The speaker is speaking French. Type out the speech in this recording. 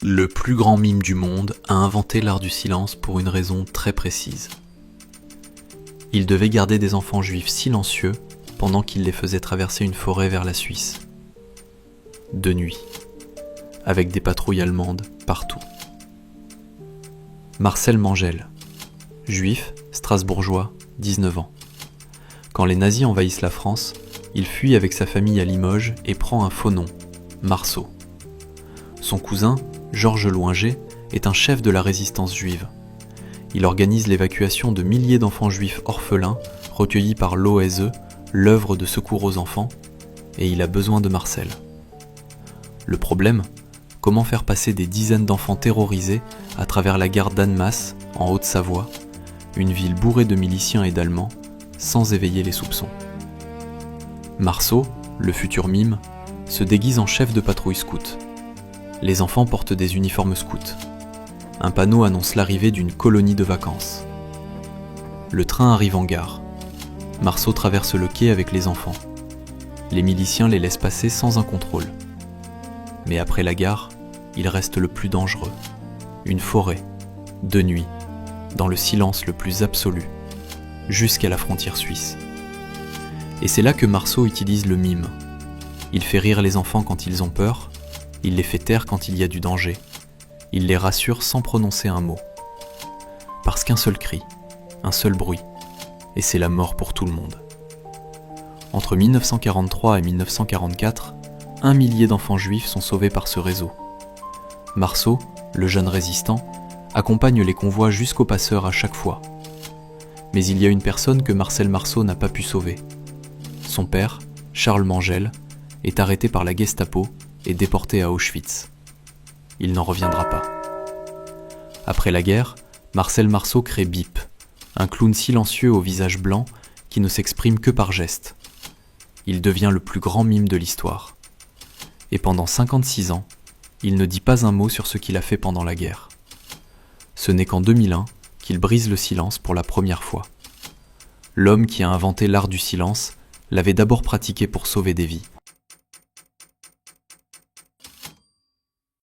Le plus grand mime du monde a inventé l'art du silence pour une raison très précise. Il devait garder des enfants juifs silencieux pendant qu'il les faisait traverser une forêt vers la Suisse. De nuit, avec des patrouilles allemandes partout. Marcel Mangel, juif, strasbourgeois, 19 ans. Quand les nazis envahissent la France, il fuit avec sa famille à Limoges et prend un faux nom, Marceau. Son cousin, Georges Loinger, est un chef de la résistance juive. Il organise l'évacuation de milliers d'enfants juifs orphelins recueillis par l'OSE, l'œuvre de secours aux enfants, et il a besoin de Marcel. Le problème, comment faire passer des dizaines d'enfants terrorisés à travers la gare d'Annemasse, en Haute-Savoie, une ville bourrée de miliciens et d'Allemands, sans éveiller les soupçons. Marceau, le futur mime, se déguise en chef de patrouille scout. Les enfants portent des uniformes scouts. Un panneau annonce l'arrivée d'une colonie de vacances. Le train arrive en gare. Marceau traverse le quai avec les enfants. Les miliciens les laissent passer sans un contrôle. Mais après la gare, il reste le plus dangereux. Une forêt, de nuit, dans le silence le plus absolu, jusqu'à la frontière suisse. Et c'est là que Marceau utilise le mime. Il fait rire les enfants quand ils ont peur, il les fait taire quand il y a du danger. Il les rassure sans prononcer un mot. Parce qu'un seul cri, un seul bruit, et c'est la mort pour tout le monde. Entre 1943 et 1944, 1 millier d'enfants juifs sont sauvés par ce réseau. Marceau, le jeune résistant, accompagne les convois jusqu'aux passeurs à chaque fois. Mais il y a une personne que Marcel Marceau n'a pas pu sauver. Son père, Charles Mangel, est arrêté par la Gestapo et déporté à Auschwitz. Il n'en reviendra pas. Après la guerre, Marcel Marceau crée Bip, un clown silencieux au visage blanc qui ne s'exprime que par gestes. Il devient le plus grand mime de l'histoire. Et pendant 56 ans, il ne dit pas un mot sur ce qu'il a fait pendant la guerre. Ce n'est qu'en 2001 qu'il brise le silence pour la première fois. L'homme qui a inventé l'art du silence l'avait d'abord pratiqué pour sauver des vies,